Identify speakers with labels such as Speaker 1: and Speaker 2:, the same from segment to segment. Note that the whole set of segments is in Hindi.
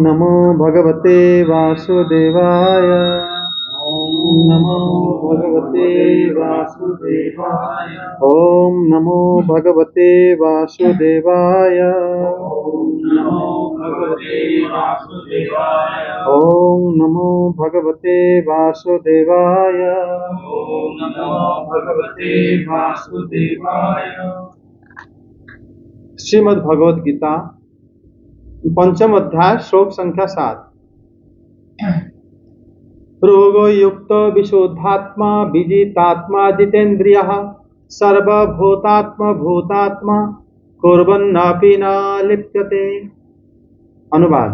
Speaker 1: नमो भगवते वासुदेवाय। ओम नमो भगवते वासुदेवाय। ओम नमो भगवते वासुदेवाय। ओम नमो भगवते वासुदेवाय। ओम नमो भगवते वासुदेवाय। ओम नमो भगवते वासुदेवाय। श्रीमद् भगवद गीता पंचम अध्याय श्लोक संख्या 7। रोगयुक्त विशुद्धात्मा विजितात्मा जितेन्द्रियः सर्वभूतात्मा भूतात्मा कुर्वन्नपि न लिप्यते। अनुवाद।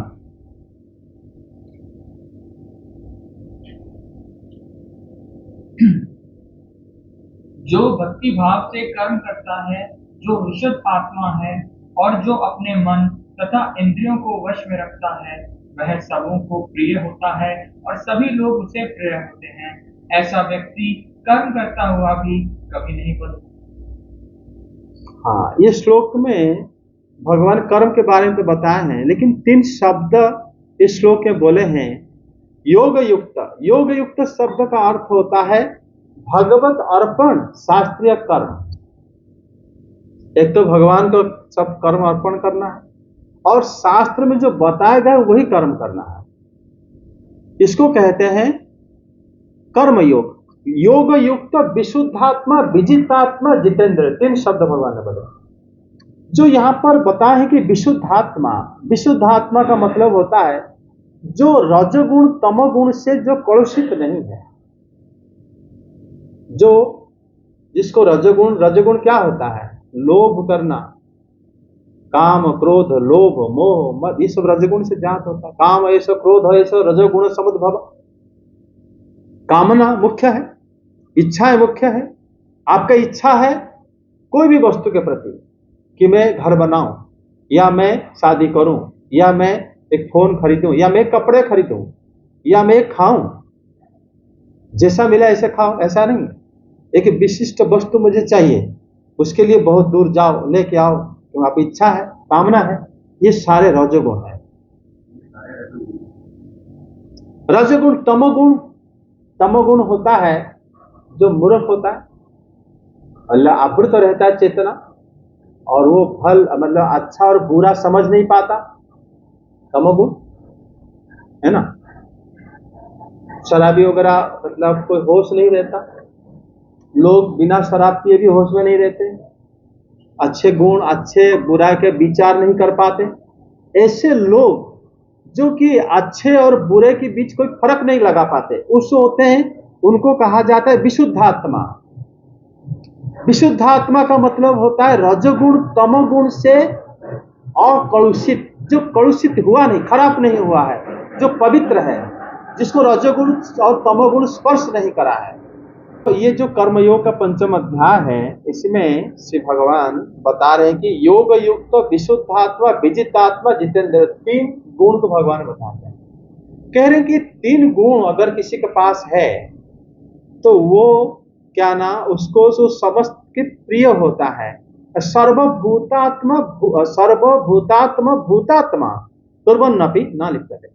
Speaker 2: जो भक्ति भाव से कर्म करता है, जो विशुद्ध आत्मा है और जो अपने मन तथा इंद्रियों को वश में रखता है, वह सबों को प्रिय होता है और सभी लोग उसे प्रिय होते हैं। ऐसा व्यक्ति कर्म करता हुआ भी कभी नहीं बदलता।
Speaker 1: हाँ, ये श्लोक में भगवान कर्म के बारे में तो बताए हैं, लेकिन 3 शब्द इस श्लोक में बोले हैं। योग युक्त। योग युक्त शब्द का अर्थ होता है भगवत अर्पण शास्त्रीय कर्म। एक तो भगवान को सब कर्म अर्पण करना है और शास्त्र में जो बताया गया वही कर्म करना है। इसको कहते हैं कर्म योग। योग युक्त विशुद्धात्मा विजितात्मा जितेंद्र, 3 शब्द भगवान ने बोले। जो यहां पर बताया है कि विशुद्धात्मा, विशुद्धात्मा का मतलब होता है जो रजोगुण तमोगुण से जो कलुषित नहीं है। जो जिसको रजोगुण क्या होता है? लोभ करना, काम क्रोध लोभ मोह मद, ये सब रजोगुण से जात होता है। काम ऐसा क्रोध है, ऐसा रजोगुण समुद्भव। कामना मुख्य है, इच्छाएं मुख्य है। आपका इच्छा है कोई भी वस्तु के प्रति कि मैं घर बनाऊं, या मैं शादी करूं, या मैं एक फोन खरीदूं, या मैं कपड़े खरीदूं, या मैं खाऊं। जैसा मिला ऐसे खाओ, ऐसा नहीं। एक विशिष्ट वस्तु मुझे चाहिए, उसके लिए बहुत दूर जाओ, लेके आओ, तो आप इच्छा है, कामना है। ये सारे रजोगुण है। रजोगुण तमोगुण होता है जो मूर्ख होता है, अल्लाह आवृत तो रहता है चेतना, और वो फल मतलब अच्छा और बुरा समझ नहीं पाता। तमोगुण है ना। शराबी वगैरह मतलब कोई होश नहीं रहता। लोग बिना शराब पिए भी होश में नहीं रहते। अच्छे गुण अच्छे बुराई के विचार नहीं कर पाते। ऐसे लोग जो कि अच्छे और बुरे के बीच कोई फर्क नहीं लगा पाते, उसको होते हैं, उनको कहा जाता है विशुद्धात्मा। विशुद्धात्मा का मतलब होता है रजोगुण तमोगुण से अकलुषित, जो कलुषित हुआ नहीं, खराब नहीं हुआ है, जो पवित्र है, जिसको रजोगुण और तमोगुण स्पर्श नहीं करा है। तो ये जो कर्मयोग का पंचम अध्याय है, इसमें श्री भगवान बता रहे हैं कि योग युक्त तो विशुद्धात्मा विजितात्मा जितेंद्र, 3 गुण को भगवान बताते हैं। कह रहे हैं कि 3 गुण अगर किसी के पास है तो वो क्या ना, उसको जो समस्त के प्रिय होता है। सर्वभूतात्मा भूतात्मा कुर्वन्नपि न लिप्यते।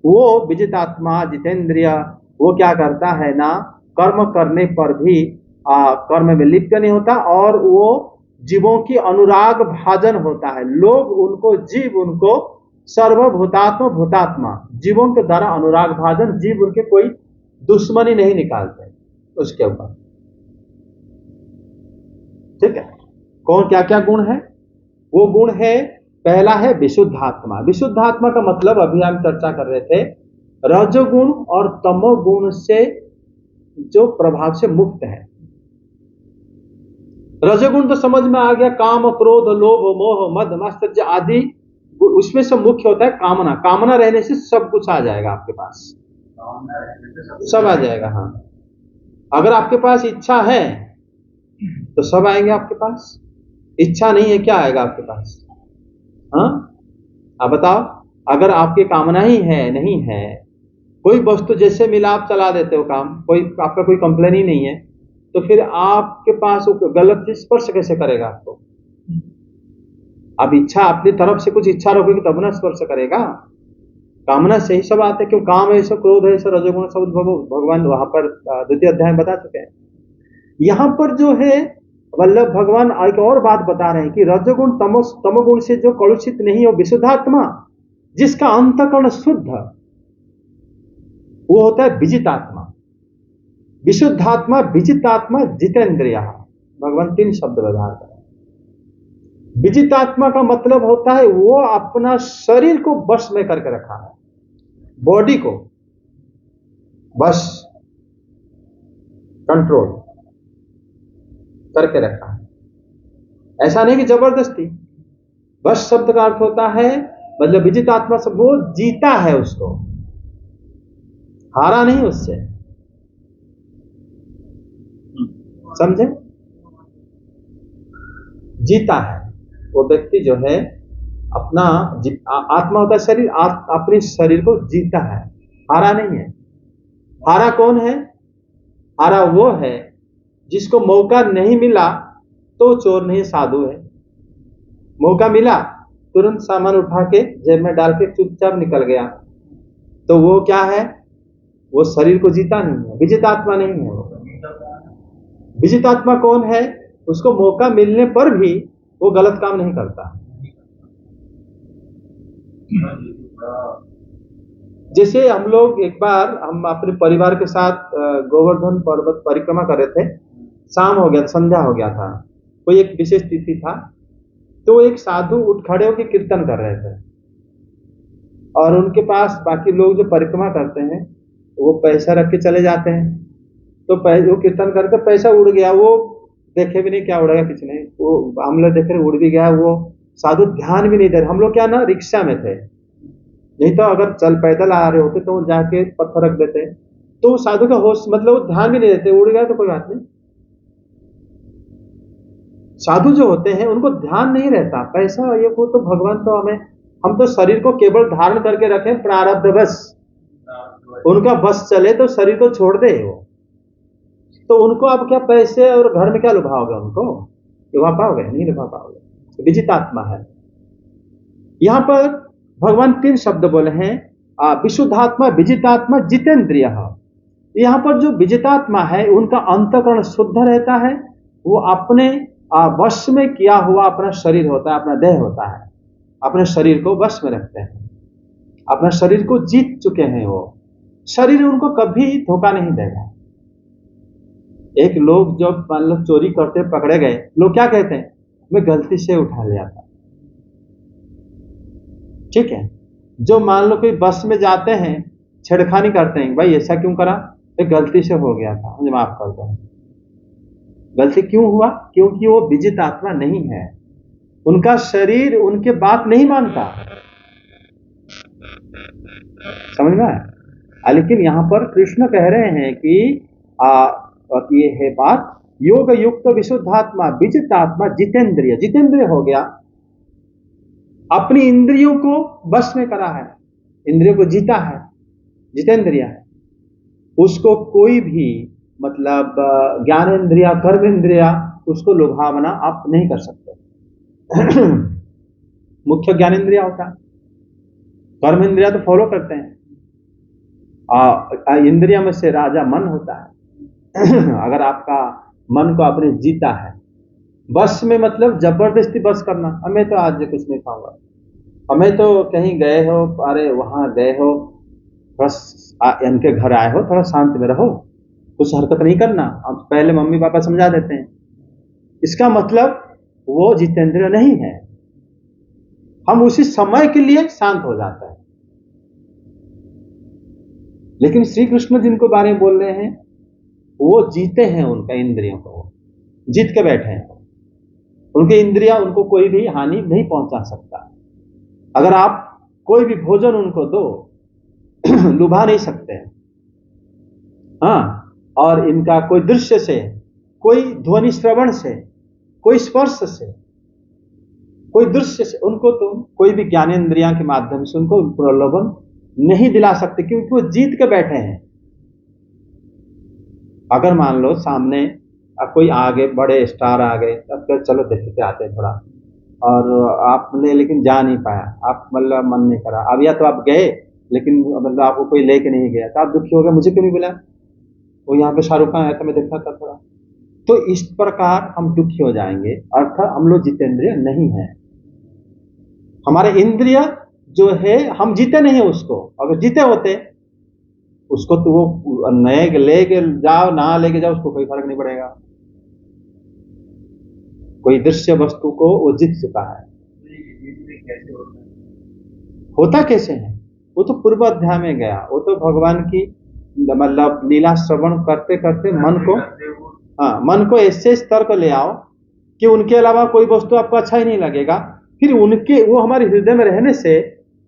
Speaker 1: वो विजितात्मा जितेंद्रिय, वो क्या करता है ना, कर्म करने पर भी कर्म में लिप्त नहीं होता, और वो जीवों की अनुराग भाजन होता है। लोग उनको, जीव उनको सर्वभूतात्मा भूतात्मा, जीवों के द्वारा अनुराग भाजन, जीव उनके कोई दुश्मनी नहीं निकालते उसके ऊपर। ठीक है। कौन क्या क्या गुण है? वो गुण है, पहला है विशुद्धात्मा। विशुद्धात्मा का मतलब अभी हम चर्चा कर रहे थे, रजोगुण और तमोगुण से जो प्रभाव से मुक्त है। रजोगुण तो समझ में आ गया, काम क्रोध लोभ मोह मद मात्सर्य आदि, उसमें से मुख्य होता है कामना। कामना रहने से सब कुछ आ जाएगा आपके पास, सब आ जाएगा। हाँ, अगर आपके पास इच्छा है तो सब आएंगे आपके पास। इच्छा नहीं है, क्या आएगा आपके पास? हाँ, आप बताओ। अगर आपकी कामना ही है, नहीं है, कोई वस्तु जैसे मिला आप चला देते हो काम, कोई आपका कोई कंप्लेन ही नहीं है, तो फिर आपके पास गलत चीज स्पर्श कैसे करेगा आपको? अब इच्छा अपनी तरफ से कुछ इच्छा रखोगे तब ना स्पर्श करेगा। कामना से ही सब आते हैं। क्यों? काम है, सब क्रोध है, सब रजोगुण, सब उद्भव भगवान वहां पर द्वितीय अध्याय में बता चुके हैं। यहाँ पर जो है वल्लभ भगवान एक और बात बता रहे हैं कि रजोगुण तमोगुण से जो कलुषित नहीं हो, विशुद्धात्मा, जिसका अंतःकरण शुद्ध, वो होता है विजितात्मा। विशुद्धात्मा, विजितात्मा, जितेंद्रिय। भगवान 3 शब्द व्यवहार कर रहे हैं। विजितात्मा का मतलब होता है वो अपना शरीर को वश में करके रखा है, बॉडी को बस कंट्रोल करके रखा है। ऐसा नहीं कि जबरदस्ती। बस शब्द का अर्थ होता है, मतलब विजित आत्मा से वो जीता है, उसको हारा नहीं उससे। समझे? जीता है वो व्यक्ति जो है अपना आत्मा होता है शरीर, अपने शरीर को जीता है, हारा नहीं है। हारा कौन है? हारा वो है जिसको मौका नहीं मिला तो चोर नहीं, साधु है। मौका मिला तुरंत सामान उठा के जेब में डाल के चुपचाप निकल गया, तो वो क्या है? वो शरीर को जीता नहीं है, विजित आत्मा नहीं है वो। विजित आत्मा कौन है? उसको मौका मिलने पर भी वो गलत काम नहीं करता। जैसे हम लोग एक बार हम अपने परिवार के साथ गोवर्धन पर्वत परिक्रमा कर रहे थे। शाम हो गया, संध्या हो गया था, कोई एक विशेष तिथि था। तो एक साधु उठ खड़े होकर कीर्तन कर रहे थे और उनके पास बाकी लोग जो परिक्रमा करते हैं वो पैसा रख के चले जाते हैं। तो वो कीर्तन करके पैसा उड़ गया, वो देखे भी नहीं क्या उड़ेगा, कुछ नहीं। वो हम लोग देख रहे उड़ भी गया, वो साधु ध्यान भी नहीं दे रहे। हम लोग क्या ना रिक्शा में थे, नहीं तो अगर चल पैदल आ रहे होते तो वो जाके पत्थर रख देते। तो साधु का होश, मतलब वो ध्यान भी नहीं देते, उड़ गया तो कोई बात नहीं। साधु जो होते हैं उनको ध्यान नहीं रहता, पैसा ये वो तो भगवान तो हम तो शरीर को केवल धारण करके रखें, प्रारब्ध बस उनका बस चले तो शरीर को छोड़ दे वो। तो उनको आप क्या पैसे और घर में क्या लुभाओगे? उनको लुभा पाओगे? नहीं लुभा पाओगे। विजित आत्मा है। यहां पर भगवान 3 शब्द बोले हैं, विशुद्धात्मा, विजितात्मा, जितेंद्रिय। यहां पर जो विजितात्मा है उनका अंतःकरण शुद्ध रहता है, वो अपने वश में किया हुआ अपना शरीर होता है, अपना देह होता है, अपने शरीर को वश में रखते हैं, अपना शरीर को जीत चुके हैं। वो शरीर उनको कभी धोखा नहीं देगा। एक लोग जब मान लो चोरी करते पकड़े गए, लोग क्या कहते हैं? मैं गलती से उठा लिया था। ठीक है। जो मान लो कोई बस में जाते हैं छेड़खानी करते हैं, भाई ऐसा क्यों करा? गलती से हो गया था, मुझे माफ कर दो। गलती क्यों हुआ? क्योंकि वो विजित आत्मा नहीं है, उनका शरीर उनके बात नहीं मानता। समझ में आया? लेकिन यहां पर कृष्ण कह रहे हैं कि ये है बात, योग युक्त विशुद्धात्मा, विजित आत्मा, जितेंद्रिय। जितेंद्रिय हो गया, अपनी इंद्रियों को वश में करा है, इंद्रियों को जीता है, जितेंद्रिय है। उसको कोई भी मतलब ज्ञान इंद्रिया, कर्म इंद्रिया, उसको लुभावना आप नहीं कर सकते। मुख्य ज्ञान इंद्रिया होता है, कर्म इंद्रिया तो फॉलो करते हैं। इंद्रिया में से राजा मन होता है। अगर आपका मन को आपने जीता है, बस में मतलब जबरदस्ती बस करना, हमें तो आज कुछ नहीं खाऊंगा, हमें तो कहीं गए हो, अरे वहां गए हो, बस इनके घर आए हो, थोड़ा शांत में रहो, कुछ हरकत नहीं करना। अब पहले मम्मी पापा समझा देते हैं, इसका मतलब वो जितेंद्रिय नहीं है। हम उसी समय के लिए शांत हो जाते हैं। लेकिन श्री कृष्ण जिनको बारे में बोल रहे हैं वो जीते हैं, उनका इंद्रियों को जीत के बैठे हैं। उनके इंद्रिया उनको कोई भी हानि नहीं पहुंचा सकता। अगर आप कोई भी भोजन उनको दो, लुभा नहीं सकते। हाँ, और इनका कोई दृश्य से, कोई ध्वनि श्रवण से, कोई स्पर्श से, कोई दृश्य से, उनको तो कोई भी ज्ञानेंद्रिया के माध्यम से उनको प्रलोभन नहीं दिला सकते, क्योंकि वो जीत के बैठे हैं। अगर मान लो सामने कोई आगे बड़े स्टार आ गए, तब तो चलो देख के आते हैं थोड़ा, और आपने लेकिन जा नहीं पाया, आप मतलब मन नहीं करा। अब या तो आप गए लेकिन मतलब आपको कोई लेके नहीं गया तो आप दुखी हो गए, मुझे क्यों नहीं मिला, वो यहाँ पे शाहरुख खान आया था, मैं देखा था थोड़ा। तो इस प्रकार हम दुखी हो जाएंगे, अर्थात हम लोग जितेंद्रिय नहीं है। हमारे इंद्रिय जो है हम जीते नहीं उसको, अगर जीते होते उसको तो वो नए लेके जाओ ना लेके जाओ उसको कोई फर्क नहीं पड़ेगा। कोई दृश्य वस्तु को वो जीत चुका है। होता कैसे है, वो तो पूर्व अध्याय में गया, वो तो भगवान की मतलब लीला श्रवण करते करते मन को ऐसे स्तर को ले आओ कि उनके अलावा कोई वस्तु आपको अच्छा ही नहीं लगेगा, फिर उनके वो हमारे हृदय में रहने से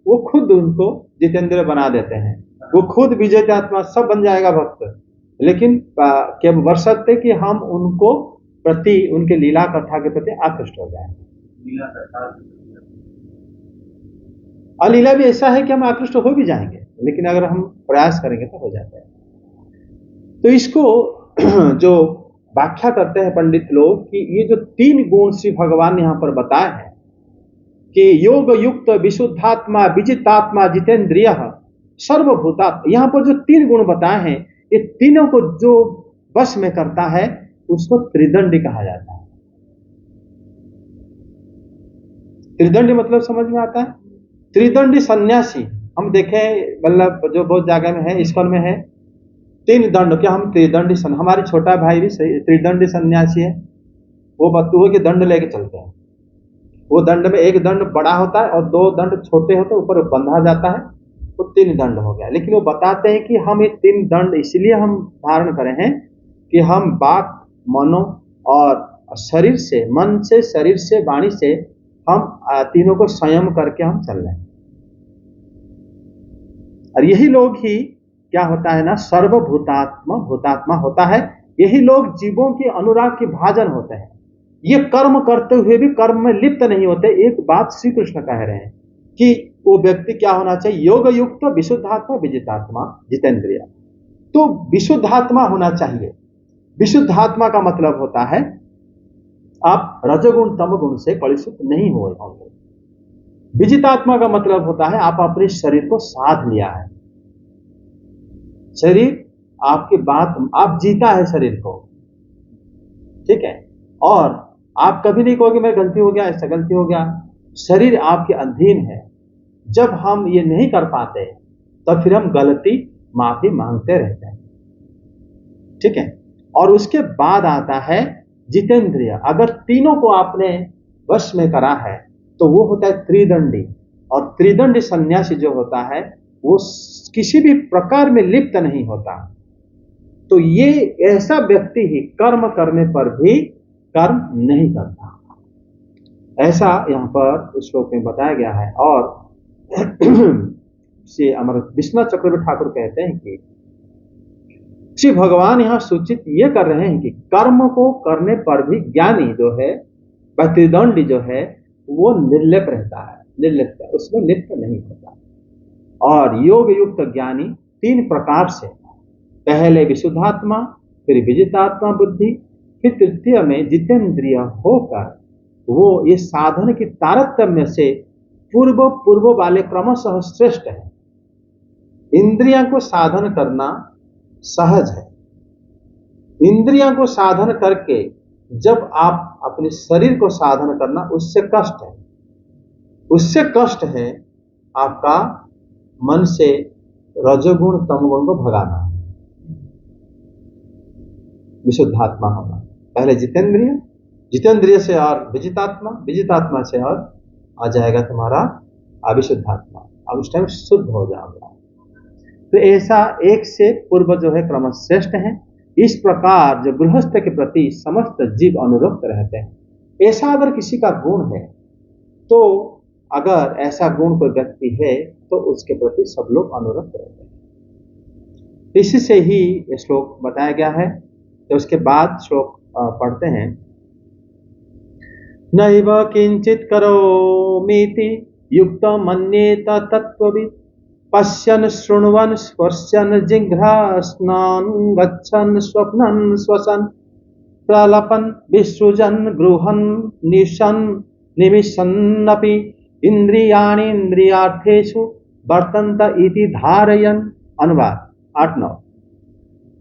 Speaker 1: वो खुद उनको जितेंद्र बना देते हैं, वो खुद विजेता आत्मा सब बन जाएगा भक्त। लेकिन क्या बशर्ते कि हम उनको प्रति उनके लीला कथा के प्रति आकृष्ट हो जाए। और लीला भी ऐसा है कि हम आकृष्ट हो भी जाएंगे, लेकिन अगर हम प्रयास करेंगे तो हो जाता है। तो इसको जो व्याख्या करते हैं पंडित लोग कि ये जो 3 गुण श्री भगवान ने यहाँ पर बताए हैं कि योग युक्त विशुद्धात्मा विजितात्मा जितेंद्रिय सर्वभूतात्मा, यहाँ पर जो 3 गुण बताए हैं ये तीनों को जो वश में करता है उसको त्रिदंडी कहा जाता है। त्रिदंडी मतलब समझ में आता है, त्रिदंडी सन्यासी हम देखें मतलब जो बहुत जगह में है, इस्कॉन में है 3 दंड, क्या हम त्रिदंडी हमारे छोटा भाई भी त्रिदंडी सन्यासी है, वो बतुओं के दंड लेके चलते हैं। वो दंड में एक दंड बड़ा होता है और 2 दंड छोटे होते हैं, ऊपर बंधा जाता है, वो 3 दंड हो गया। लेकिन वो बताते हैं कि हम ये 3 दंड इसलिए हम धारण करें हैं कि हम वाक मनो और शरीर से, मन से, शरीर से, वाणी से हम तीनों को संयम करके हम चल रहे हैं। और यही लोग ही क्या होता है ना, भूतात्मा होता है। यही लोग जीवों के अनुराग के भाजन होते हैं। ये कर्म करते हुए भी कर्म में लिप्त नहीं होते। एक बात श्री कृष्ण कह रहे हैं कि वो व्यक्ति क्या होना चाहिए, योग युक्त विशुद्धात्मा विजितात्मा जितेंद्रिय। तो विशुद्धात्मा होना चाहिए। विशुद्धात्मा का मतलब होता है आप रजोगुण तमगुण से कलुषित नहीं हुए होंगे। विजितात्मा का मतलब होता है आप अपने शरीर को साध लिया है, शरीर आपकी बात, आप जीता है शरीर को, ठीक है। और आप कभी नहीं कहोगे मैं गलती हो गया, ऐसा गलती हो गया, शरीर आपके अधीन है। जब हम ये नहीं कर पाते तब फिर हम गलती माफी मांगते रहते हैं, ठीक है। और उसके बाद आता है जितेंद्रिय। अगर तीनों को आपने वश में करा है तो वो होता है त्रिदंडी। और त्रिदंडी सन्यासी जो होता है वो किसी भी प्रकार में लिप्त नहीं होता। तो ये ऐसा व्यक्ति ही कर्म करने पर भी कर्म नहीं करता, ऐसा यहाँ पर श्लोक में बताया गया है। और श्री अमर विश्वनाथ चक्रवर्ती ठाकुर कहते हैं कि श्री भगवान यहाँ सूचित ये कर रहे हैं कि कर्म को करने पर भी ज्ञानी जो है, त्रिदंडी जो है, वो निर्लिप्त रहता है, निर्लिप्त, उसमें लिप्त नहीं होता। और योग युक्त ज्ञानी 3 प्रकार से, पहले विशुद्धात्मा, फिर विजितात्मा बुद्धि, फिर तृतीय में जितेंद्रिय होकर वो ये साधन की तारतम्य से पूर्व वाले क्रमशः श्रेष्ठ है। इंद्रियों को साधन करना सहज है। इंद्रियों को साधन करके जब आप अपने शरीर को साधन करना, उससे कष्ट है। उससे कष्ट है आपका मन से रजोगुण तमगुण को भगाना। विशुद्धात्मा होना, पहले जितेंद्रिय, जितेंद्रिय से और विजितात्मा, विजितात्मा से और आ जाएगा तुम्हारा अविशुद्धात्मा। अब उस टाइम शुद्ध हो जाएगा। तो ऐसा एक से पूर्व जो है क्रम श्रेष्ठ है। इस प्रकार जो गृहस्थ के प्रति समस्त जीव अनुरक्त रहते हैं। ऐसा अगर किसी का गुण है तो, अगर ऐसा गुण कोई व्यक्ति है तो उसके प्रति सब लोग अनुरक्त रहते हैं। इसी से ही ये श्लोक बताया गया है। तो उसके बाद श्लोक पढ़ते हैं। नैव किंचित करोमीति युक्त मन्येत तत्त्ववित्, पश्यन् शृण्वन् स्पर्शन् जिघ्रास्नान् गच्छन् स्वप्नन् श्वसन् प्रलपन् विसृजन् गृहन् निशन् निमिषन्नपि इन्द्रियाणि इन्द्रियार्थेषु वर्तन्त इति धारयन्। अनुवाद 8-9।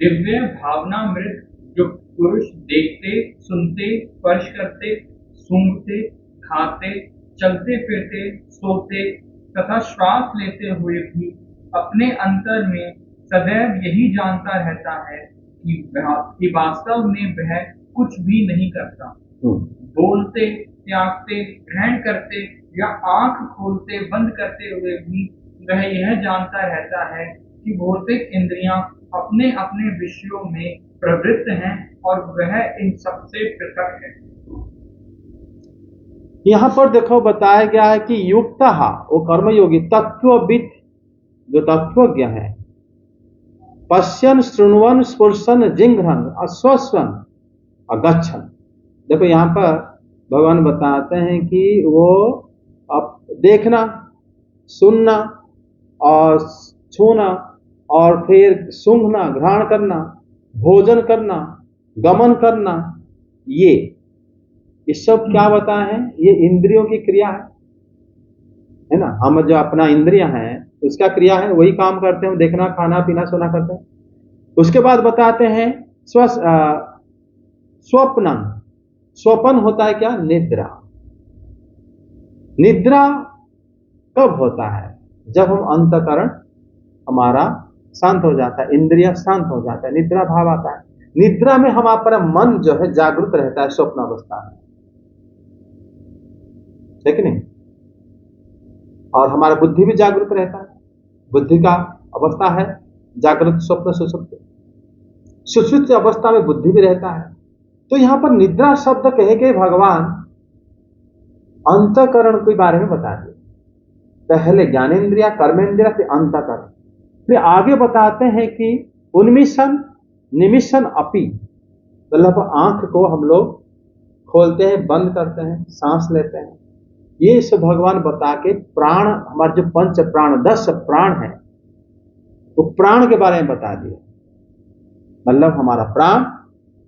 Speaker 2: दिव्य भावनामृत युक्त पुरुष देखते, सुनते, स्पर्श करते, सूंघते, खाते, चलते फिरते, सोते तथा श्वास लेते हुए भी अपने अंतर में सदैव यही जानता रहता है कि वास्तव में वह कुछ भी नहीं करता। बोलते, त्यागते, ग्रहण करते या आंख खोलते बंद करते हुए भी वह यह जानता रहता है कि भौतिक इंद्रियां अपने अपने विषयों में प्रवृत्त हैं और वह इन सबसे पृथक है।
Speaker 1: यहाँ पर देखो बताया गया है कि युक्तः वो कर्मयोगी तत्वविद जो तत्वज्ञ है, पश्यन श्रृण्वन स्पर्शन जिंघ्रन अश्वस्वन अगच्छन। देखो यहाँ पर भगवान बताते हैं कि वो अब देखना, सुनना और छूना और फिर सूंघना, ग्रहण करना, भोजन करना, गमन करना, ये सब क्या बताए हैं? ये इंद्रियों की क्रिया है ना। हम जो अपना इंद्रिया है उसका क्रिया है, वही काम करते हैं, देखना, खाना, पीना, सोना करते हैं। उसके बाद बताते हैं स्वप्न। स्वप्न होता है क्या? निद्रा। निद्रा कब होता है? जब हम अंतःकरण हमारा शांत हो जाता है, इंद्रिया शांत हो जाता है, निद्रा भाव आता है। निद्रा में हमारा मन जो है जागृत रहता है, स्वप्न अवस्था में, है कि नहीं? और हमारा बुद्धि भी जागृत रहता है। बुद्धि का अवस्था है जागृत, स्वप्न, सुषुप्त। सुषुप्त अवस्था में बुद्धि भी रहता है। तो यहां पर निद्रा शब्द कहे के भगवान अंतःकरण के बारे में बता दिए। पहले ज्ञानेन्द्रिया, कर्मेंद्रिया, फिर अंतःकरण। फिर आगे बताते हैं कि उन्मिशन निमिशन अपि, मतलब आंख को हम लोग खोलते हैं, बंद करते हैं, सांस लेते हैं। ये सब भगवान बता के प्राण, हमारे जो पंच प्राण 10 प्राण है, तो प्राण के बारे में बता दिए। मतलब हमारा प्राण,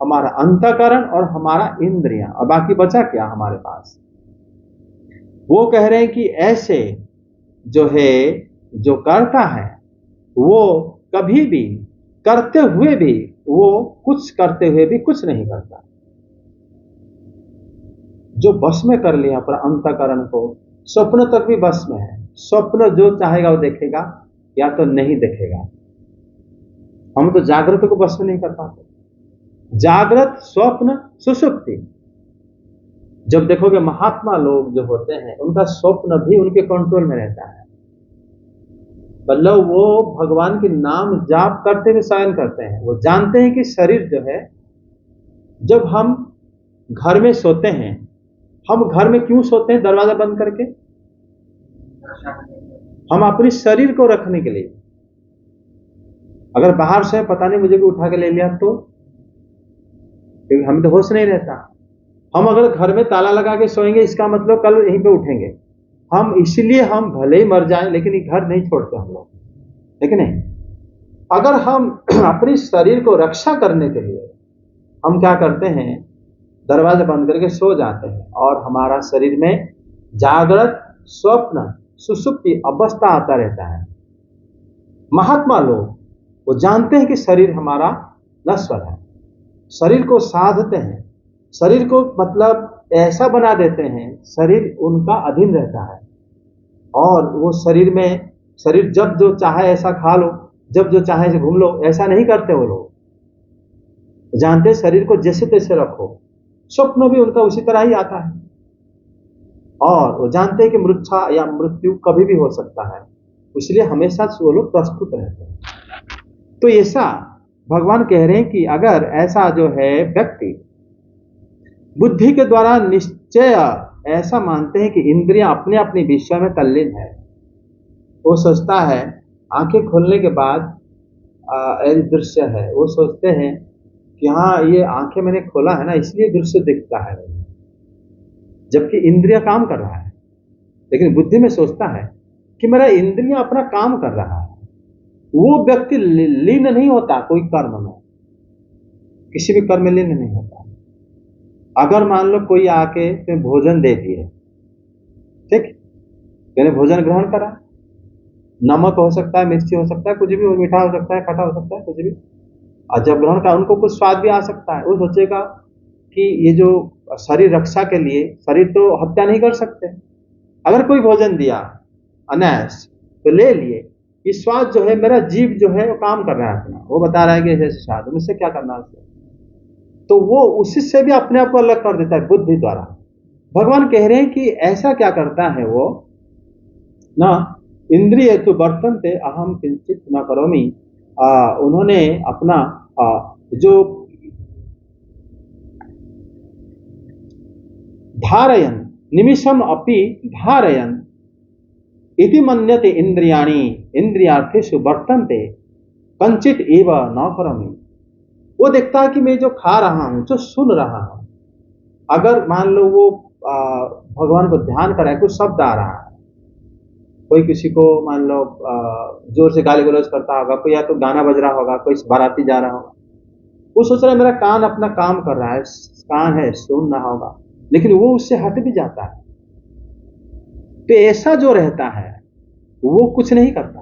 Speaker 1: हमारा अंतःकरण और हमारा इंद्रियां, और बाकी बचा क्या हमारे पास? वो कह रहे हैं कि ऐसे जो है, जो करता है वो कभी भी, करते हुए भी वो कुछ करते हुए भी कुछ नहीं करता। जो बस में कर लिया अपना अंतःकरण को, स्वप्न तक भी बस में है। स्वप्न जो चाहेगा वो देखेगा या तो नहीं देखेगा। हम तो जागृत को बस में नहीं कर पाते। जागृत, स्वप्न, सुषुप्ति। जब देखोगे महात्मा लोग जो होते हैं, उनका स्वप्न भी उनके कंट्रोल में रहता है। मतलब वो भगवान के नाम जाप करते हुए शयन करते हैं। वो जानते हैं कि शरीर जो है, जब हम घर में सोते हैं, हम घर में क्यों सोते हैं? दरवाजा बंद करके। हम अपने शरीर को रखने के लिए। अगर बाहर से पता नहीं मुझे भी उठा के ले लिया तो, क्योंकि हमें तो होश नहीं रहता। हम अगर घर में ताला लगा के सोएंगे, इसका मतलब कल यहीं पे उठेंगे हम। इसलिए हम भले ही मर जाएं लेकिन ये घर नहीं छोड़ते हम लोग, लेकिन नहीं। अगर हम अपने शरीर को रक्षा करने के लिए हम क्या करते हैं? दरवाजा बंद करके सो जाते हैं और हमारा शरीर में जागृत, स्वप्न, सुषुप्ति अवस्था आता रहता है। महात्मा लोग वो जानते हैं कि शरीर हमारा नश्वर है, शरीर को साधते हैं, शरीर को मतलब ऐसा बना देते हैं, शरीर उनका अधीन रहता है। और वो शरीर में, शरीर जब जो चाहे ऐसा खा लो, जब जो चाहे ऐसे घूम लो, ऐसा नहीं करते वो लोग। जानते शरीर को जैसे तैसे रखो। स्वप्न भी उनका उसी तरह ही आता है। और वो जानते हैं कि मूर्छा या मृत्यु कभी भी हो सकता है, इसलिए हमेशा वो लोग प्रस्तुत रहते हैं। तो ऐसा भगवान कह रहे हैं कि अगर ऐसा जो है व्यक्ति बुद्धि के द्वारा निश्चय ऐसा मानते हैं कि इंद्रियां अपने अपने विषय में तल्लीन है, वो सोचता है आंखें खोलने के बाद दृश्य है, वो सोचते हैं कि हाँ ये आंखें मैंने खोला है ना, इसलिए दृश्य दिखता है, जबकि इंद्रिया काम कर रहा है। लेकिन बुद्धि में सोचता है कि मेरा इंद्रिया अपना काम कर रहा है। वो व्यक्ति लीन नहीं होता कोई कर्म में, किसी भी कर्म में लीन नहीं होता। अगर मान लो कोई आके तुम्हें भोजन दे दिए, ठीक, मैंने भोजन ग्रहण करा, नमक हो सकता है, मिर्ची हो सकता है, कुछ भी हो, मीठा हो सकता है, खट्टा हो सकता है, कुछ भी। और जब ग्रहण का उनको कुछ स्वाद भी आ सकता है, वो सोचेगा कि ये जो शरीर रक्षा के लिए, शरीर तो हत्या नहीं कर सकते, अगर कोई भोजन दिया अनायास तो ले लिए, ये स्वाद जो है, मेरा जीव जो है वो काम कर रहा है अपना, वो बता रहा है कि ऐसे स्वाद है, मुझसे क्या करना है उससे, तो वो उसी से भी अपने आप को अलग कर देता है बुद्धि द्वारा। भगवान कह रहे हैं कि ऐसा क्या करता है वो ना, इंद्रिय तो वर्तन्ते अहम किंचित न करोमि, उन्होंने अपना जो धारयन निमिषम अपि धारयन इति मन्यते इंद्रियाणि इंद्रियार्थेषु वर्तन्ते कंचित एव न करोमि। वो देखता है कि मैं जो खा रहा हूं, जो सुन रहा हूं, अगर मान लो वो भगवान को ध्यान कर रहा है, कुछ शब्द आ रहा है, कोई किसी को मान लो जोर से गाली गलौज करता होगा, कोई या तो गाना बज रहा होगा, कोई बाराती जा रहा होगा, वो सोच रहा है मेरा कान अपना काम कर रहा है, कान है सुन रहा होगा, लेकिन वो उससे हट भी जाता है। तो ऐसा जो रहता है वो कुछ नहीं करता,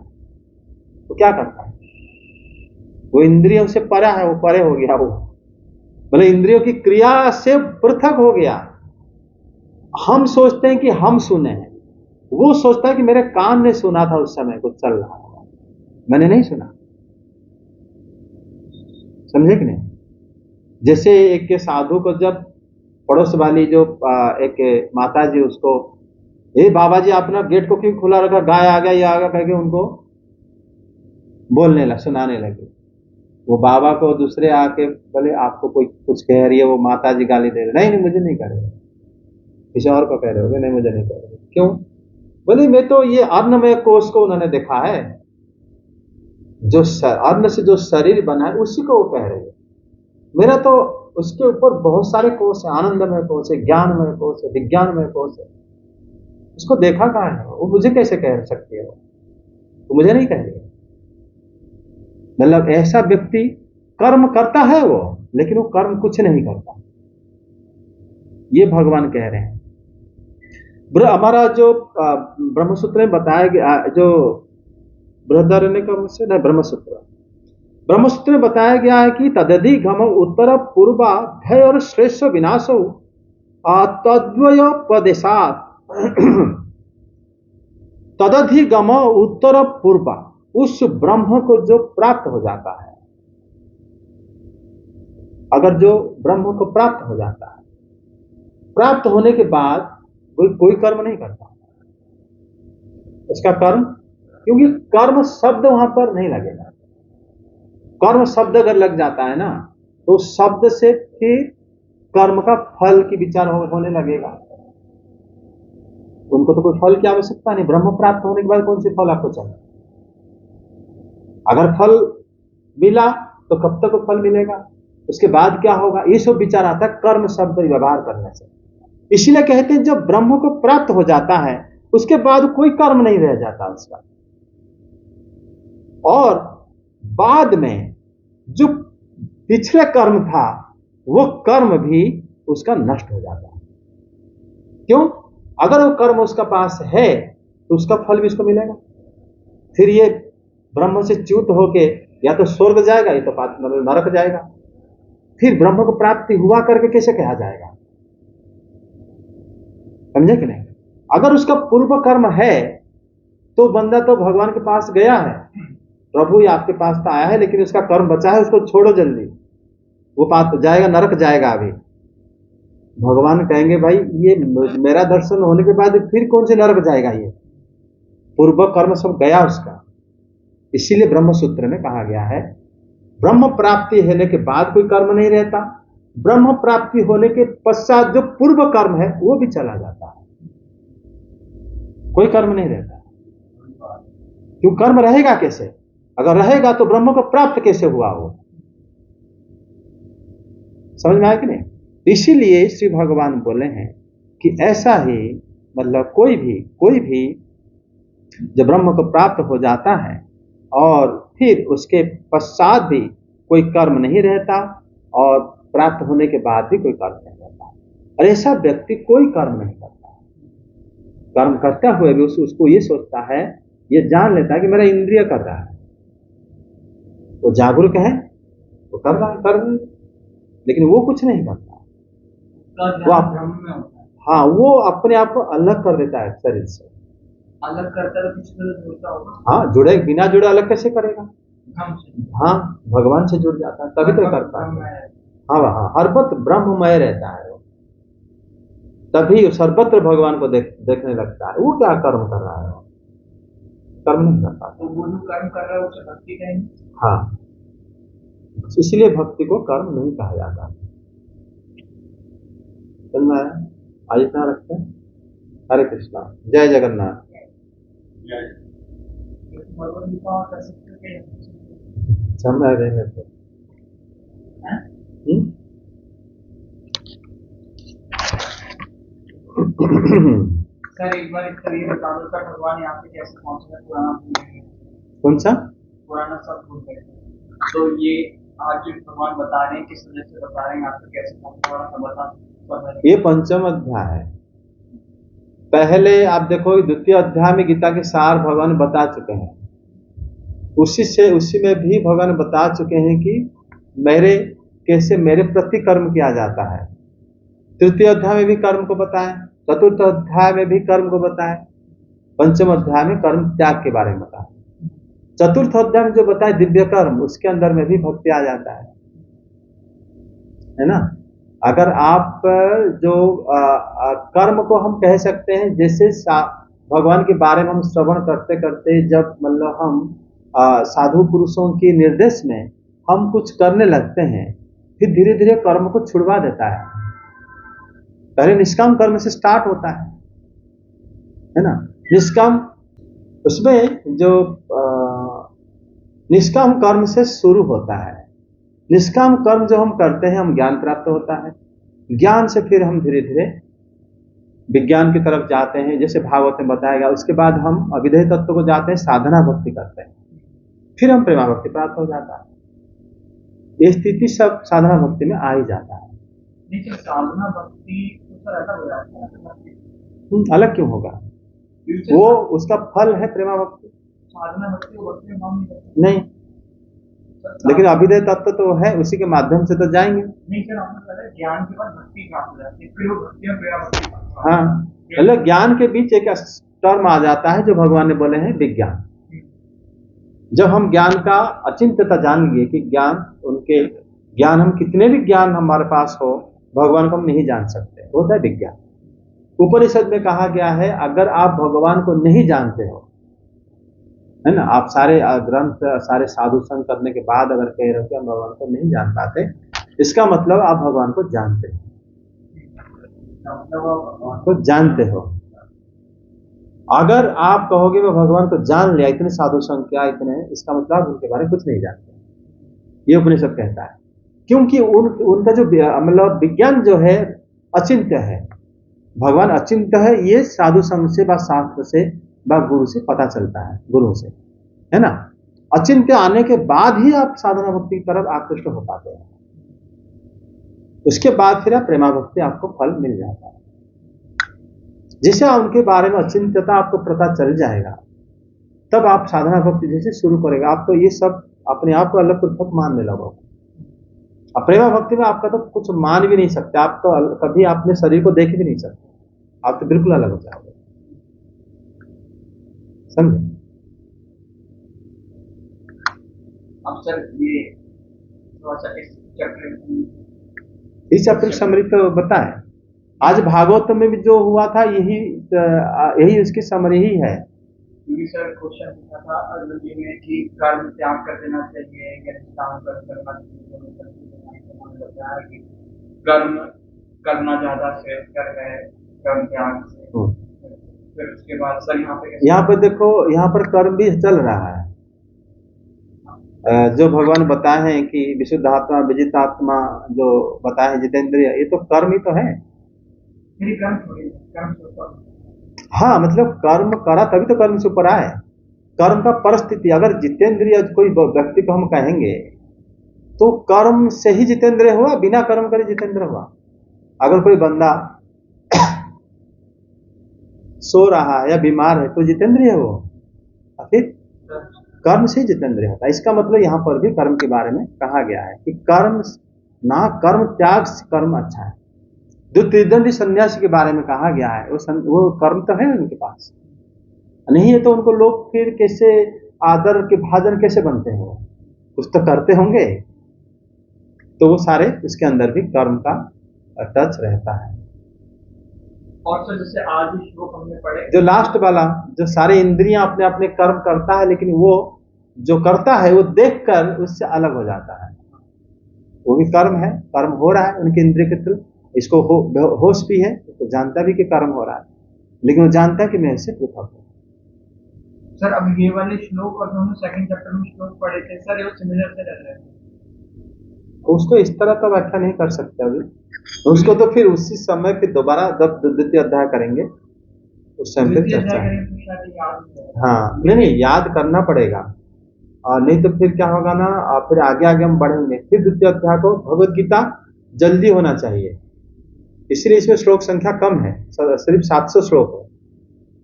Speaker 1: वो क्या करता है, वो इंद्रियों से परा है, वो परे हो गया, वो मतलब इंद्रियों की क्रिया से पृथक हो गया। हम सोचते हैं कि हम सुने हैं, वो सोचता है कि मेरे कान ने सुना था, उस समय कुछ चल रहा था, मैंने नहीं सुना। समझे कि नहीं? जैसे एक के साधु को जब पड़ोस वाली जो एक माता जी उसको, ए बाबा जी अपना गेट को क्यों खुला रखा, गाय आ गया, ये आ गया करके उनको बोलने लगा, सुनाने लगे। वो बाबा को दूसरे आके बोले आपको कोई कुछ कह रही है, वो माता जी गाली दे रहे, नहीं नहीं मुझे नहीं कह रहे, किसी और को कह रहे होगे, नहीं मुझे नहीं कह रहे। क्यों? बोले मैं तो ये अन्नमय कोष को उन्होंने देखा है, जो अन्न से जो शरीर बना है उसी को वो कह रहे हैं, मेरा तो उसके ऊपर बहुत सारे कोष है, आनंदमय कोष है, ज्ञानमय कोष है, विज्ञानमय कोष है, उसको देखा कहाँ है, वो मुझे कैसे कह सकती है, वो मुझे नहीं कह रही है। मतलब ऐसा व्यक्ति कर्म करता है वो, लेकिन वो कर्म कुछ नहीं करता, ये भगवान कह रहे हैं। हमारा जो ब्रह्मसूत्र में बताया गया, जो बृहदारण्यक से न ब्रह्मसूत्र में बताया गया है कि तदधि घम उत्तर पूर्वा भय और श्रेष्ठ विनाशो तद्वयोपदेशात् तदधि गम उत्तर पूर्वा, उस ब्रह्म को जो प्राप्त हो जाता है, अगर जो ब्रह्म को प्राप्त हो जाता है, प्राप्त होने के बाद कोई कर्म नहीं करता उसका कर्म, क्योंकि कर्म शब्द वहां पर नहीं लगेगा। कर्म शब्द अगर लग जाता है ना, तो शब्द से फिर कर्म का फल की विचार होने लगेगा। उनको तो कोई फल की आवश्यकता नहीं, ब्रह्म प्राप्त होने के बाद कौन से फल आपको चाहिए? अगर फल मिला तो कब तक फल मिलेगा, उसके बाद क्या होगा, ये सब विचार आता है कर्म शब्द व्यवहार करने से। इसीलिए कहते हैं जब ब्रह्म को प्राप्त हो जाता है उसके बाद कोई कर्म नहीं रह जाता उसका, और बाद में जो पिछले कर्म था वो कर्म भी उसका नष्ट हो जाता है। क्यों? अगर वो कर्म उसका पास है तो उसका फल भी उसको मिलेगा, फिर ये ब्रह्म से च्युत होके या तो स्वर्ग जाएगा या तो नरक जाएगा, फिर ब्रह्म को प्राप्ति हुआ करके कैसे कहा जाएगा? समझे कि नहीं? अगर उसका पूर्व कर्म है तो बंदा तो भगवान के पास गया है, प्रभु आपके पास तो आया है, लेकिन उसका कर्म बचा है, उसको छोड़ो जल्दी, वो पास जाएगा, नरक जाएगा। अभी भगवान कहेंगे भाई ये मेरा दर्शन होने के बाद फिर कौन से नरक जाएगा, ये पूर्व कर्म सब गया उसका। इसीलिए ब्रह्म सूत्र में कहा गया है ब्रह्म प्राप्ति होने के बाद कोई कर्म नहीं रहता, ब्रह्म प्राप्ति होने के पश्चात जो पूर्व कर्म है वो भी चला जाता है, कोई कर्म नहीं रहता। क्यों? कर्म रहेगा कैसे? अगर रहेगा तो ब्रह्म को प्राप्त कैसे हुआ वो? समझ में आया कि नहीं? इसीलिए श्री भगवान बोले हैं कि ऐसा ही, मतलब कोई भी जब ब्रह्म को प्राप्त हो जाता है और फिर उसके पश्चात भी कोई कर्म नहीं रहता, और प्राप्त होने के बाद भी कोई कर्म नहीं रहता, और ऐसा व्यक्ति कोई कर्म नहीं करता। कर्म करता हुए भी उसको ये सोचता है ये जान लेता है कि मेरा इंद्रिय कर रहा है, वो जागरूक है, वो कर रहा है, कर रहा है, लेकिन वो कुछ नहीं करता। वो
Speaker 2: ब्रह्म में होता है।
Speaker 1: हाँ, वो अपने आप को अलग कर देता है शरीर से।
Speaker 2: अलग करता है तो किसी तरह जुड़ता होगा।
Speaker 1: हाँ, जुड़े, बिना जुड़े अलग कैसे करेगा?
Speaker 2: ब्रह्म से।
Speaker 1: हाँ, भगवान से जुड़ जाता है तभी तो करता है। हाँ हाँ, हर वक्त ब्रह्ममय रहता है वो, तभी सर्वत्र भगवान को देखने लगता है। वो क्या कर्म कर रहा है? कर्म नहीं कर पाता।
Speaker 2: तो वो जो कर्म कर रहा है उसे भक्ति कहेंगे।
Speaker 1: हाँ, इसलिए भक्ति को कर्म नहीं कहा जाता। समझ में आया? आज इतना रखते हैं। हरे कृष्णा, जय जगन्नाथ।
Speaker 2: भगवत गीता कर सकते हैं।
Speaker 1: समय रहेंगे तो
Speaker 2: सर एक बार इसका ये बता दो सर, भगवान यहाँ पे कैसे पहुंचे? पुराना भूल गए।
Speaker 1: कौन सा
Speaker 2: पुराना सब भूल गए, तो ये आज जो भगवान बता रहे हैं किस वजह से बता रहे हैं, यहाँ पे कैसे पहुंचे वाला सब बता।
Speaker 1: ये पंचम अध्याय है। पहले आप देखो, द्वितीय अध्याय में गीता के सार भगवान बता चुके हैं। उसी में भी भगवान बता चुके हैं कि कैसे मेरे प्रति कर्म किया जाता है। तृतीय अध्याय में भी कर्म को बताएं, चतुर्थ अध्याय में भी कर्म को बताएं, पंचम अध्याय में कर्म त्याग के बारे में बताएं। चतुर्थ अध्याय में जो बताए दिव्य कर्म, उसके अंदर में भी भक्ति आ जाता है ना। अगर आप जो कर्म को हम कह सकते हैं, जैसे भगवान के बारे में हम श्रवण करते करते जब मतलब हम साधु पुरुषों के निर्देश में हम कुछ करने लगते हैं, फिर धीरे धीरे कर्म को छुड़वा देता है। पहले निष्काम कर्म से स्टार्ट होता है ना। निष्काम, उसमें जो निष्काम कर्म से शुरू होता है। निष्काम कर्म जो हम करते हैं, हम ज्ञान प्राप्त होता है। ज्ञान से फिर हम धीरे धीरे विज्ञान की तरफ जाते हैं, जैसे भागवत में बताया गया। उसके बाद हम अविधेय तत्व को जाते हैं, साधना भक्ति करते हैं, फिर हम प्रेमा भक्ति प्राप्त हो जाता है। ये स्थिति सब साधना भक्ति में आ ही जाता है।
Speaker 2: लेकिन साधना भक्ति तो अलग हो जाता है।
Speaker 1: अलग क्यों होगा? वो उसका फल है प्रेमा भक्ति।
Speaker 2: साधना भक्ति को भक्ति में
Speaker 1: नहीं, लेकिन अभिदय तत्व तो है, उसी के माध्यम से तो जाएंगे।
Speaker 2: नहीं सर, हमने ज्ञान के बाद भक्ति प्राप्त हो जाती है, फिर वो भक्ति में प्रेमा भक्ति।
Speaker 1: हाँ, मतलब ज्ञान के बीच एक टर्म आ जाता है जो भगवान ने बोले हैं विज्ञान। जब हम ज्ञान का अचिंत्यता जान लिए कि ज्ञान हम कितने भी ज्ञान हमारे पास हो, भगवान को हम नहीं जान सकते, होता है विज्ञान। उपनिषद में कहा गया है, अगर आप भगवान को नहीं जानते हो, है ना, आप सारे ग्रंथ सारे साधु संग करने के बाद अगर कह रहे हो कि हम भगवान को नहीं जान पाते, इसका मतलब आप भगवान को जानते हो। तो जानते हो। अगर आप कहोगे मैं भगवान को जान लिया, इतने साधु संग किया, इतने, इसका मतलब उनके बारे में कुछ नहीं जानते। ये उपनिषद कहता है, क्योंकि उनका जो मतलब विज्ञान जो है अचिंत्य है, भगवान अचिंत्य है। ये साधु संग से व शास्त्र से व गुरु से पता चलता है, गुरु से, है ना। अचिंत्य आने के बाद ही आप साधना भक्ति की तरफ आकृष्ट हो पाते हैं। उसके बाद फिर आप प्रेमा भक्ति आपको फल मिल जाता है। जिसे उनके बारे में अचिंत्यता आपको पता चल जाएगा, तब आप साधना भक्ति जैसे शुरू करेगा। आप तो ये सब अपने आप को अलग पृथक मानने लगोगे। अब प्रेमा भक्ति में आपका तो कुछ मान भी नहीं सकते, आप तो कभी अपने शरीर को देख भी नहीं सकते, आप तो बिल्कुल अलग हो जाओगे। समझे?
Speaker 2: अब सर ये थोड़ा सा
Speaker 1: इस चैप्टर समरी तो बताएं। आज भागवत में भी जो हुआ था यही उसकी समरी ही है।
Speaker 2: सर क्वेश्चन पूछा था अर्जुन जी ने कि कर्म त्याग कर देना चाहिए, काम करना चाहिए, कि कर्म करना ज्यादा श्रेष्ठकर है कर्म त्याग से। फिर उसके बाद सर यहाँ पे
Speaker 1: देखो, यहाँ पर कर्म भी चल रहा है। जो भगवान बताए हैं कि विशुद्ध आत्मा विजित आत्मा, जो बताए हैं जितेंद्रिय, ये तो कर्म ही तो है। हाँ, मतलब कर्म करा तभी तो कर्म से ऊपर आए। कर्म का परिस्थिति, अगर जितेंद्रिय कोई व्यक्ति को हम कहेंगे तो कर्म से ही जितेंद्रिय हुआ, बिना कर्म करे जितेंद्रिय हुआ। अगर कोई बंदा सो रहा है या बीमार है तो जितेंद्रिय है वो। और फिर कर्म से जितेंद्रिय होता है। इसका मतलब यहाँ पर भी कर्म के बारे में कहा गया है कि कर्म ना, कर्म त्याग से कर्म अच्छा है। जो त्रिदंडी सन्यासी के बारे में कहा गया है वो कर्म तो है उनके पास, नहीं है तो उनको लोग फिर कैसे आदर के भाजन कैसे बनते हैं? वो कुछ तो करते होंगे, तो वो सारे उसके अंदर भी कर्म का टच रहता है।
Speaker 2: और सर जैसे आज भी श्लोक हमने पढ़े,
Speaker 1: जो लास्ट वाला, जो सारे इंद्रियां अपने अपने कर्म करता है, लेकिन वो जो करता है वो देखकर उससे अलग हो जाता है, वो भी कर्म है, कर्म हो रहा है उनके इंद्रिय के थ्रू। इसको होश भी है, तो जानता भी कि कर्म हो रहा है, लेकिन वो जानता है कि मैं इससे पृथक हूँ।
Speaker 2: सर अब ये वाले श्लोक और दोनों सेकंड चैप्टर में श्लोक पढ़े थे सर, ये सिमिलर से लग रहे हैं।
Speaker 1: उसको इस तरह तो व्याख्या नहीं कर सकते अभी, उसको तो फिर उसी समय फिर दोबारा जब द्वितीय अध्याय करेंगे उस समय फिर चर्चा है। हाँ नहीं याद करना पड़ेगा, और नहीं तो फिर क्या होगा ना, फिर आगे आगे हम बढ़ेंगे। फिर द्वितीय अध्याय को भगवत गीता जल्दी होना चाहिए, इसलिए इसमें श्लोक संख्या कम है, सिर्फ 700 श्लोक है।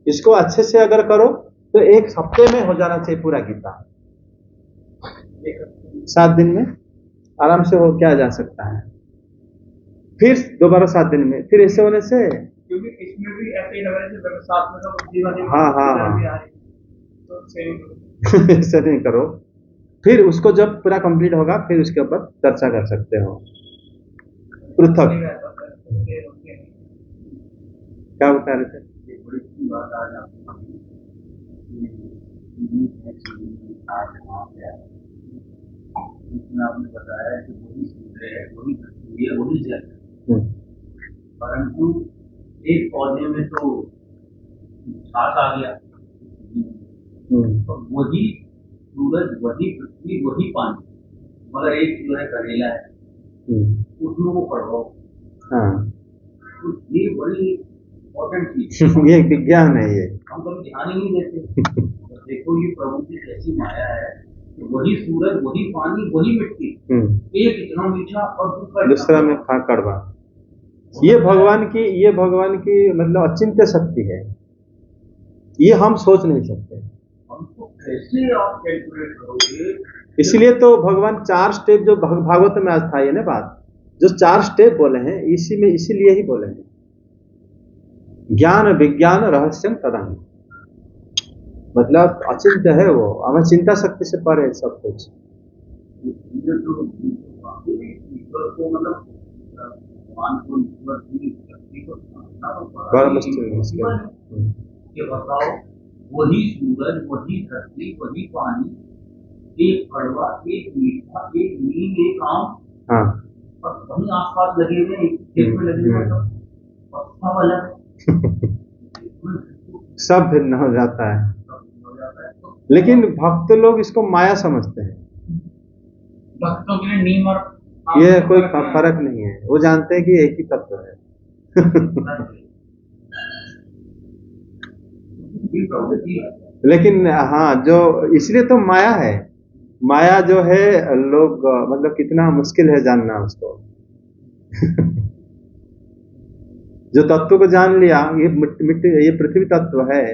Speaker 1: इसको अच्छे से अगर करो तो एक हफ्ते में हो जाना चाहिए पूरा गीता, 7 दिन में आराम से हो क्या जा सकता है। फिर दोबारा 7 दिन में, फिर ऐसे होने से,
Speaker 2: क्योंकि इसमें भी ऐसे ही लग रहा है साथ में तो बुद्धि वाली
Speaker 1: हाँ
Speaker 2: तो सेम
Speaker 1: ऐसे नहीं करो। फिर उसको जब पूरा कंप्लीट होगा फिर उसके ऊपर चर्चा कर सकते हो पृथक। क्या बता रहे थे?
Speaker 3: आपने बताया कि वही सूर्य है, वही पृथ्वी है, वही जल है, परंतु एक पौधे में तो घास आ गया, तो वही सूरज, वही पृथ्वी, वही पानी, मगर एक जो है करेला है, उसमें वो पड़ो। तो ये बड़ी इम्पोर्टेंट चीज,
Speaker 1: ये विज्ञान है, ये
Speaker 3: हम कभी ध्यान ही नहीं देते। देखो ये प्रभु की कैसी माया है, वही सूरज, वही पानी, वही मिट्टी, एक इतना मीठा और
Speaker 1: दूसरा में कड़वा। ये भगवान की मतलब अचिंत्य शक्ति है, ये हम सोच नहीं सकते।
Speaker 3: हमको कैसे आप कैलकुलेट करोगे?
Speaker 1: इसलिए तो भगवान 4 स्टेप जो भागवत में आज था ये ना बात, जो 4 स्टेप बोले हैं इसी में, इसीलिए ही बोले हैं, ज्ञान विज्ञान रहस्यम तदंग, मतलब अचिंत्य है वो, हमें चिंता शक्ति से परे सब कुछ। बड़ा मुश्किल
Speaker 3: बताओ, वही सूरज, वही धरती, वही पानी, एक कड़वा, एक मीठा, एक नीम, एक आम,
Speaker 1: हाँ,
Speaker 3: और वही आसपास लगे हुए, एक में लगे हुए, सब अलग
Speaker 1: सब भिन्न हो जाता है। लेकिन भक्त लोग इसको माया समझते हैं,
Speaker 2: भक्तों के लिए नीम और
Speaker 1: ये कोई फर्क नहीं है, वो जानते हैं कि एक ही तत्व है। लेकिन हाँ, जो इसलिए तो माया है, माया जो है लोग मतलब कितना मुश्किल है जानना उसको। जो तत्व को जान लिया, ये मिट्टी, ये पृथ्वी तत्व है,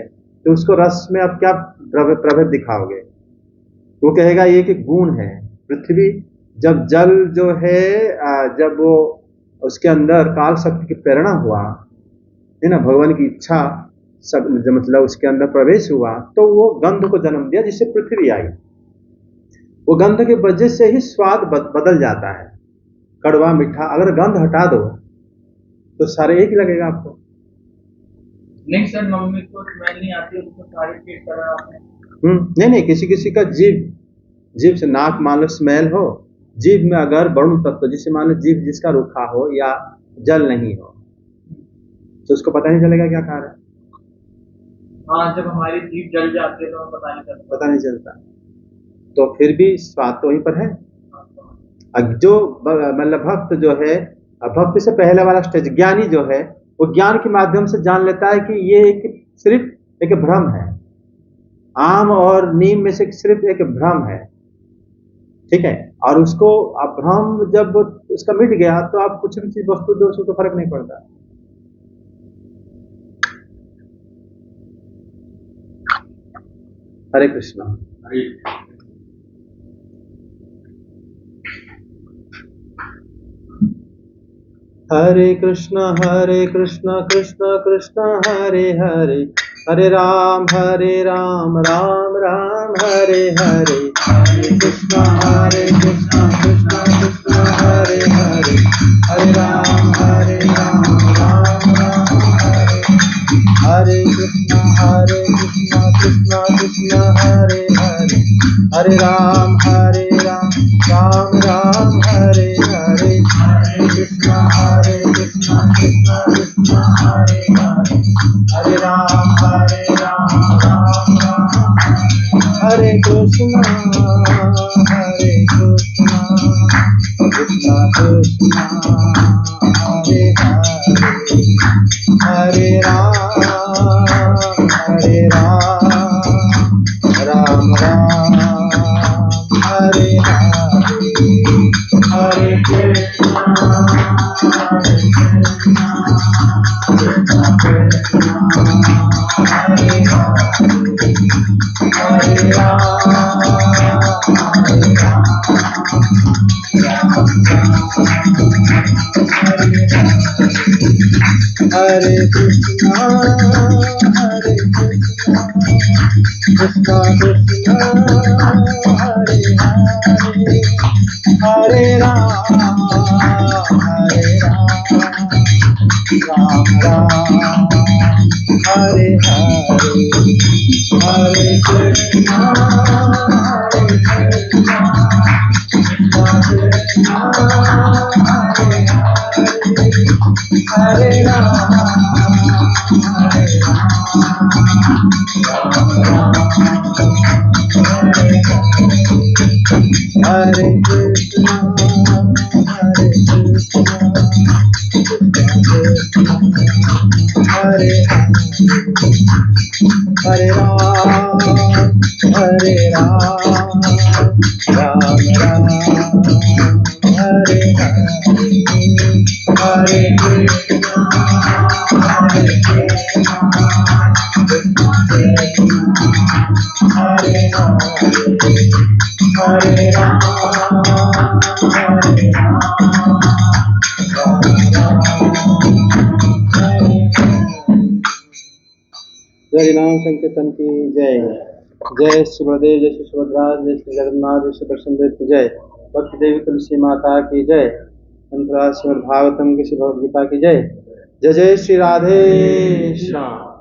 Speaker 1: तो उसको रस में आप क्या प्रभेद दिखाओगे? वो कहेगा ये कि गुण है पृथ्वी। जब जल जो है, जब वो उसके अंदर काल शक्ति की प्रेरणा हुआ है ना, भगवान की इच्छा मतलब उसके अंदर प्रवेश हुआ, तो वो गंध को जन्म दिया जिससे पृथ्वी आई। वो गंध के वजह से ही स्वाद बदल जाता है, कड़वा मीठा। अगर गंध हटा दो तो सारे एक ही लगेगा आपको।
Speaker 2: नहीं सर, मम्मी को स्मेल नहीं आती, उसको सारी चीज तरह
Speaker 1: नहीं, किसी किसी का जीभ से, नाक मान लो स्मेल हो, जीभ में अगर वरुण तत्व, जिससे मान लो जीभ जिसका रूखा हो या जल नहीं हो, तो उसको पता नहीं चलेगा क्या खा रहा है।
Speaker 2: हाँ, जब हमारी जीभ जल जाती है तो हमें पता नहीं चलता।
Speaker 1: तो फिर भी स्वाद तो वहीं पर है। जो मतलब भक्त जो है, भक्ति से पहले वाला स्टेज ज्ञानी जो है, वो ज्ञान के माध्यम से जान लेता है कि ये सिर्फ एक भ्रम है, आम और नीम में से सिर्फ एक भ्रम है, ठीक है। और उसको आप भ्रम जब उसका मिट गया तो आप कुछ भी चीज वस्तु दो, उसको फर्क नहीं पड़ता। हरे कृष्णा।
Speaker 3: हरे
Speaker 1: हरे कृष्णा कृष्ण कृष्ण हरे हरे, हरे राम राम राम हरे हरे, हरे कृष्णा कृष्ण कृष्ण हरे हरे, हरे राम राम राम हरे, हरे कृष्णा कृष्ण कृष्ण हरे हरे, हरे राम राम राम हरे हरे, हरे कृष्णा कृष्ण कृष्ण हरे हरे, हरे राम राम राम हरे कृष्णा कृष्ण कृष्ण हरे हरे, हरे राम राम राम हरे हरे, हरे कृष्णा कृष्ण कृष्ण हरे हरे, हरे राम हरे कृष्णा कृष्ण कृष्ण हरे हरे, हरे राम राम राम हरे हरे, हरे कृष्णा कृष्ण कृष्ण हरे हरे, हरे राम हरे कृष्णा हरे हरे राम राम राम हरे हरे, हरे कृष्णा हरे हरे, हरे राम जय नाम संकीर्तन की जय, जय श्री बलदेव, जय श्री सुभद्रा, जय श्री जगन्नाथ, जय श्री दर्शन देव की जय, भक्ति देवी तुलसी माता की जय, अंतराज श्रीमद् भागवतम की श्री भगवद गीता की जय, जय जय श्री राधे श्याम।